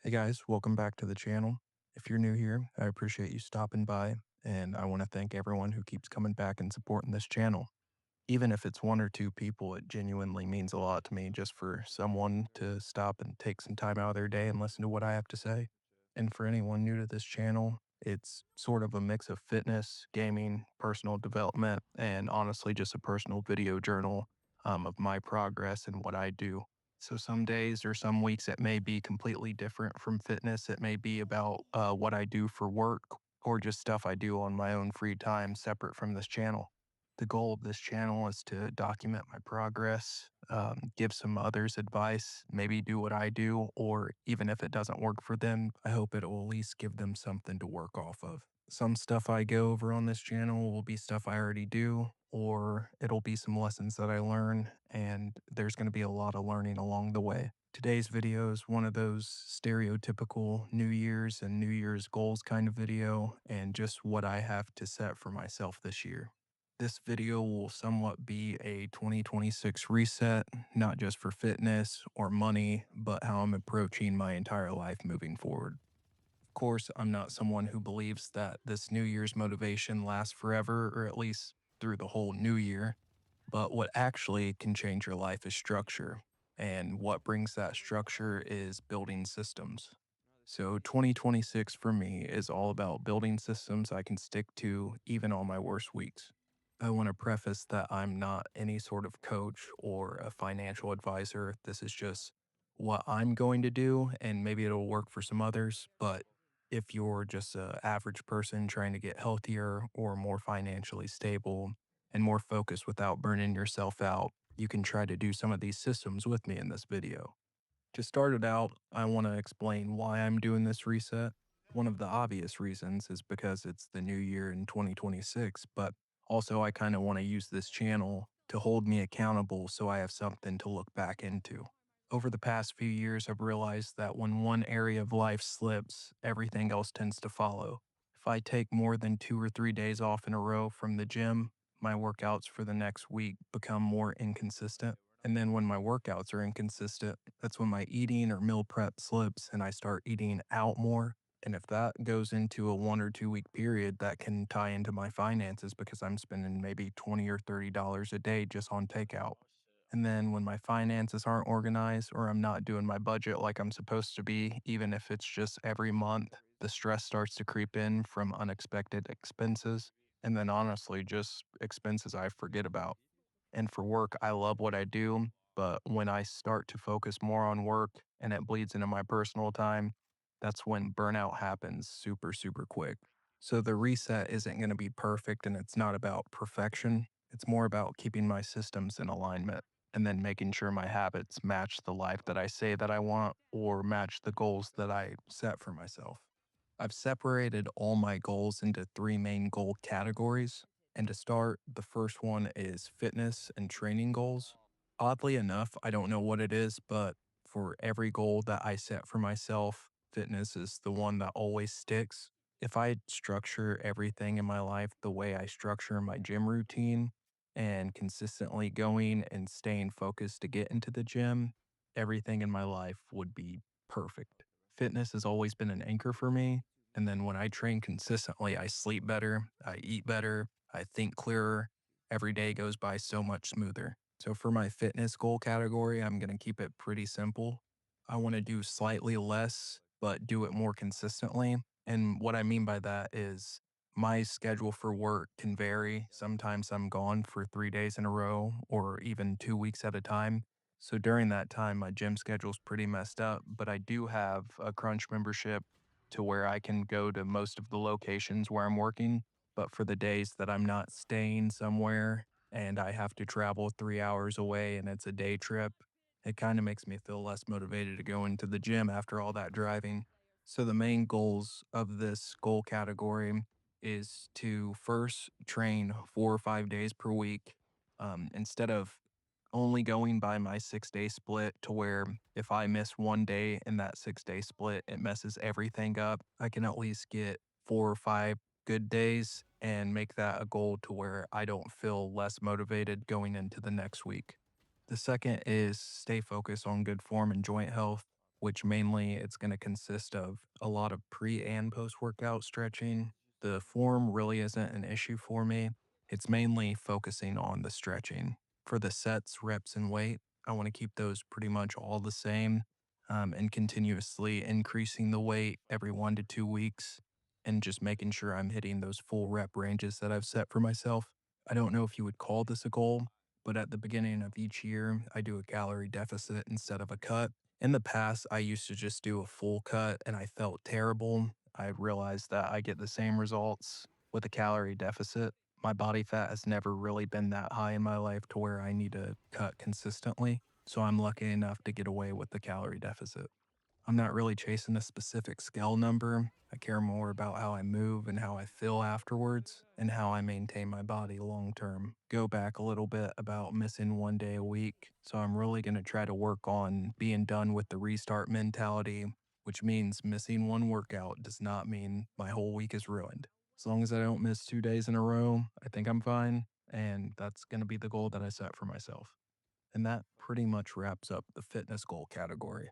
Hey guys, welcome back to the channel. If you're new here, I appreciate you stopping by, and I want to thank everyone who keeps coming back and supporting this channel. Even if it's one or two people, it genuinely means a lot to me just for someone to stop and take some time out of their day and listen to what I have to say. And for anyone new to this channel, it's sort of a mix of fitness, gaming, personal development, and honestly just a personal video journal of my progress and what I do. So some days or some weeks it may be completely different from fitness. It may be about what I do for work or just stuff I do on my own free time separate from this channel. The goal of this channel is to document my progress, give some others advice, maybe do what I do, or even if it doesn't work for them, I hope it will at least give them something to work off of. Some stuff I go over on this channel will be stuff I already do, or it'll be some lessons that I learn, and there's going to be a lot of learning along the way. Today's video is one of those stereotypical New Year's and New Year's goals kind of video, and just what I have to set for myself this year. This video will somewhat be a 2026 reset, not just for fitness or money, but how I'm approaching my entire life moving forward. Of course, I'm not someone who believes that this New Year's motivation lasts forever, or at least through the whole new year. But what actually can change your life is structure. And what brings that structure is building systems. So 2026 for me is all about building systems I can stick to even on my worst weeks. I want to preface that I'm not any sort of coach or a financial advisor. This is just what I'm going to do, and maybe it'll work for some others. But if you're just a average person trying to get healthier or more financially stable and more focused without burning yourself out, you can try to do some of these systems with me in this video. To start it out, I want to explain why I'm doing this reset. One of the obvious reasons is because it's the new year in 2026, but also I kind of want to use this channel to hold me accountable so I have something to look back into. Over the past few years, I've realized that when one area of life slips, everything else tends to follow. If I take more than 2 or 3 days off in a row from the gym, my workouts for the next week become more inconsistent. And then when my workouts are inconsistent, that's when my eating or meal prep slips and I start eating out more. And if that goes into a 1 or 2 week period, that can tie into my finances because I'm spending maybe $20 or $30 a day just on takeout. And then when my finances aren't organized or I'm not doing my budget like I'm supposed to be, even if it's just every month, the stress starts to creep in from unexpected expenses. And then honestly, just expenses I forget about. And for work, I love what I do, but when I start to focus more on work and it bleeds into my personal time, that's when burnout happens super, super quick. So the reset isn't going to be perfect and it's not about perfection. It's more about keeping my systems in alignment and then making sure my habits match the life that I say that I want or match the goals that I set for myself. I've separated all my goals into three main goal categories. And to start, the first one is fitness and training goals. Oddly enough, I don't know what it is, but for every goal that I set for myself, fitness is the one that always sticks. If I structure everything in my life the way I structure my gym routine and consistently going and staying focused to get into the gym, everything in my life would be perfect. Fitness has always been an anchor for me. And then when I train consistently, I sleep better, I eat better, I think clearer. Every day goes by so much smoother. So for my fitness goal category, I'm going to keep it pretty simple. I want to do slightly less, but do it more consistently. And what I mean by that is my schedule for work can vary. Sometimes I'm gone for 3 days in a row or even 2 weeks at a time. So during that time, my gym schedule's pretty messed up, but I do have a Crunch membership to where I can go to most of the locations where I'm working. But for the days that I'm not staying somewhere and I have to travel 3 hours away and it's a day trip, it kind of makes me feel less motivated to go into the gym after all that driving. So the main goals of this goal category is to first train 4 or 5 days per week. Instead of only going by my 6 day split to where if I miss one day in that 6 day split, it messes everything up. I can at least get 4 or 5 good days and make that a goal to where I don't feel less motivated going into the next week. The second is stay focused on good form and joint health. which mainly it's going to consist of a lot of pre and post workout stretching. The form really isn't an issue for me. It's mainly focusing on the stretching. For the sets, reps, and weight, I want to keep those pretty much all the same, and continuously increasing the weight every 1 to 2 weeks and just making sure I'm hitting those full rep ranges that I've set for myself. I don't know if you would call this a goal, but at the beginning of each year, I do a calorie deficit instead of a cut. In the past, I used to just do a full cut and I felt terrible. I realized that I get the same results with a calorie deficit. My body fat has never really been that high in my life to where I need to cut consistently. So I'm lucky enough to get away with the calorie deficit. I'm not really chasing a specific scale number. I care more about how I move and how I feel afterwards and how I maintain my body long term. Go back a little bit about missing 1 day a week. So I'm really going to try to work on being done with the restart mentality, which means missing one workout does not mean my whole week is ruined. As long as I don't miss 2 days in a row, I think I'm fine. And that's going to be the goal that I set for myself. And that pretty much wraps up the fitness goal category.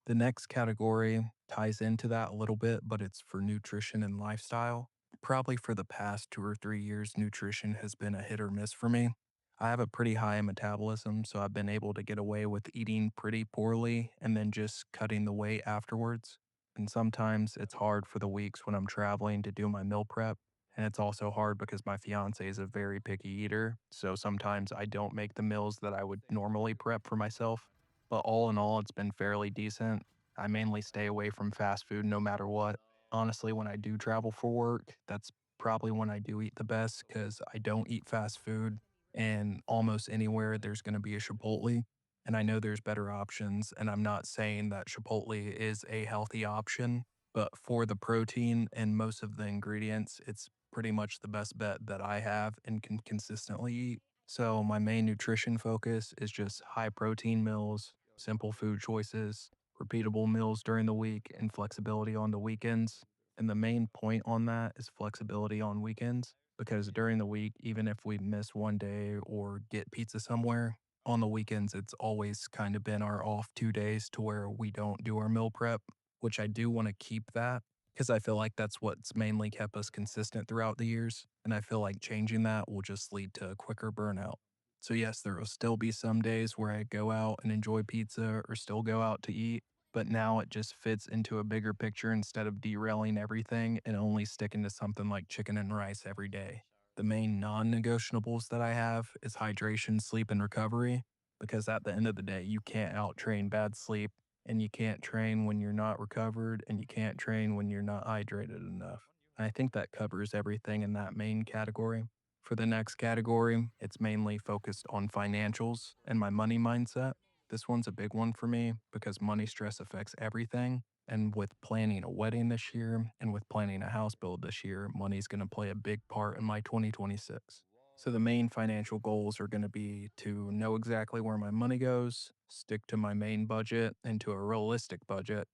The next category ties into that a little bit, but it's for nutrition and lifestyle. Probably for the past 2 or 3 years, nutrition has been a hit or miss for me. I have a pretty high metabolism, so I've been able to get away with eating pretty poorly and then just cutting the weight afterwards. And sometimes it's hard for the weeks when I'm traveling to do my meal prep. And it's also hard because my fiance is a very picky eater. So sometimes I don't make the meals that I would normally prep for myself. But all in all, it's been fairly decent. I mainly stay away from fast food no matter what. Honestly, when I do travel for work, that's probably when I do eat the best because I don't eat fast food. And almost anywhere there's going to be a Chipotle. And I know there's better options. And I'm not saying that Chipotle is a healthy option, but for the protein and most of the ingredients, it's pretty much the best bet that I have and can consistently eat. So my main nutrition focus is just high protein meals, simple food choices, repeatable meals during the week, and flexibility on the weekends. And the main point on that is flexibility on weekends because during the week, even if we miss 1 day or get pizza somewhere, on the weekends, it's always kind of been our off 2 days to where we don't do our meal prep, which I do want to keep that because I feel like that's what's mainly kept us consistent throughout the years. And I feel like changing that will just lead to a quicker burnout. So, yes, there will still be some days where I go out and enjoy pizza or still go out to eat, but now it just fits into a bigger picture instead of derailing everything and only sticking to something like chicken and rice every day. The main non negotiables that I have is hydration, sleep, and recovery, because at the end of the day, you can't out train bad sleep and you can't train when you're not recovered and you can't train when you're not hydrated enough. And I think that covers everything in that main category. For the next category, it's mainly focused on financials and my money mindset. This one's a big one for me because money stress affects everything. And with planning a wedding this year and with planning a house build this year, money's going to play a big part in my 2026. So the main financial goals are going to be to know exactly where my money goes, stick to my main budget and to a realistic budget,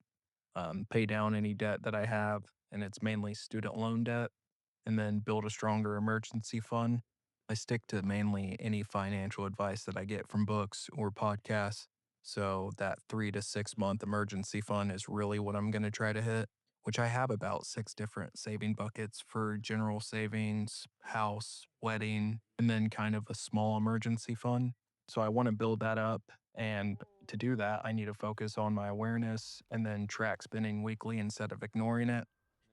pay down any debt that I have, and it's mainly student loan debt, and then build a stronger emergency fund. I stick to mainly any financial advice that I get from books or podcasts. So that 3 to 6 month emergency fund is really what I'm going to try to hit, which I have about 6 different saving buckets for general savings, house, wedding, and then kind of a small emergency fund. So I want to build that up. And to do that, I need to focus on my awareness and then track spending weekly instead of ignoring it.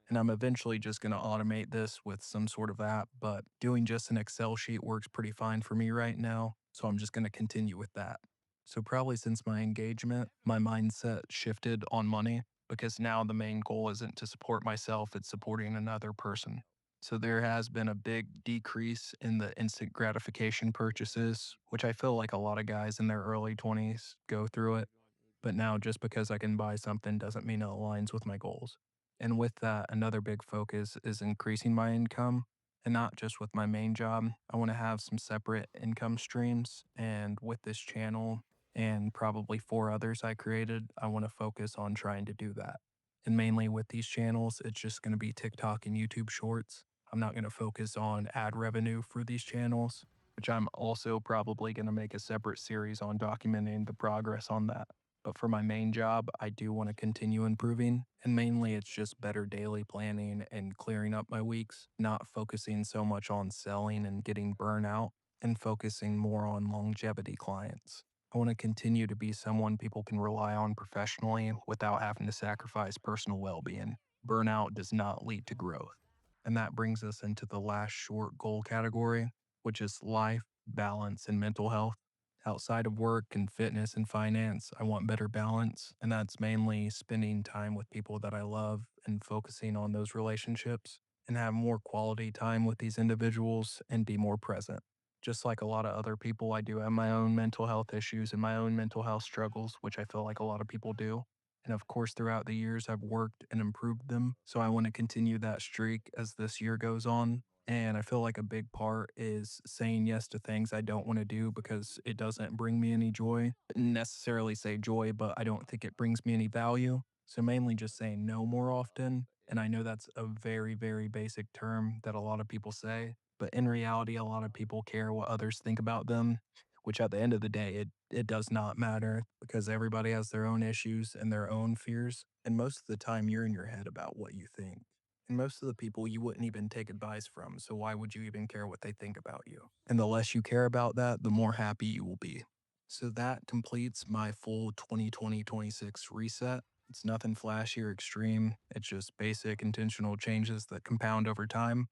And I'm eventually just going to automate this with some sort of app, but doing just an Excel sheet works pretty fine for me right now. So I'm just going to continue with that. So, probably since my engagement, my mindset shifted on money because now the main goal isn't to support myself, it's supporting another person. So, there has been a big decrease in the instant gratification purchases, which I feel like a lot of guys in their early 20s go through it. But now just because I can buy something doesn't mean it aligns with my goals. And with that, another big focus is increasing my income and not just with my main job. I want to have some separate income streams. And with this channel and probably 4 others I created, I want to focus on trying to do that. And mainly with these channels, it's just going to be TikTok and YouTube shorts. I'm not going to focus on ad revenue for these channels, which I'm also probably going to make a separate series on documenting the progress on that. But for my main job, I do want to continue improving. And mainly, it's just better daily planning and clearing up my weeks, not focusing so much on selling and getting burnout, and focusing more on longevity clients. I want to continue to be someone people can rely on professionally without having to sacrifice personal well being. Burnout does not lead to growth. And that brings us into the last short goal category, which is life, balance, and mental health. Outside of work and fitness and finance, I want better balance. And that's mainly spending time with people that I love and focusing on those relationships and have more quality time with these individuals and be more present. Just like a lot of other people, I do have my own mental health issues and my own mental health struggles, which I feel like a lot of people do. And of course, throughout the years, I've worked and improved them. So I want to continue that streak as this year goes on. And I feel like a big part is saying yes to things I don't want to do because it doesn't bring me any joy. Necessarily say joy, but I don't think it brings me any value. So mainly just saying no more often. And I know that's a very, very basic term that a lot of people say, but in reality, a lot of people care what others think about them, which at the end of the day, it does not matter because everybody has their own issues and their own fears. And most of the time, you're in your head about what you think. And most of the people you wouldn't even take advice from. So why would you even care what they think about you? And the less you care about that, the more happy you will be. So that completes my full 2020-26 reset. It's nothing flashy or extreme. It's just basic intentional changes that compound over time.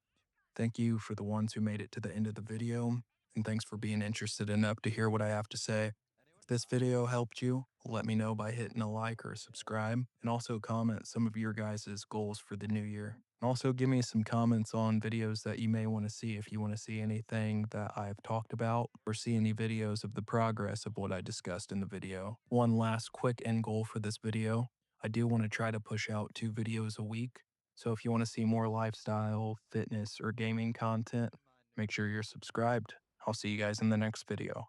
Thank you for the ones who made it to the end of the video, and thanks for being interested enough to hear what I have to say. If this video helped you, let me know by hitting a like or a subscribe, and also comment some of your guys' goals for the new year. And also give me some comments on videos that you may want to see if you want to see anything that I've talked about or see any videos of the progress of what I discussed in the video. One last quick end goal for this video. I do want to try to push out 2 videos a week. So if you want to see more lifestyle, fitness, or gaming content, make sure you're subscribed. I'll see you guys in the next video.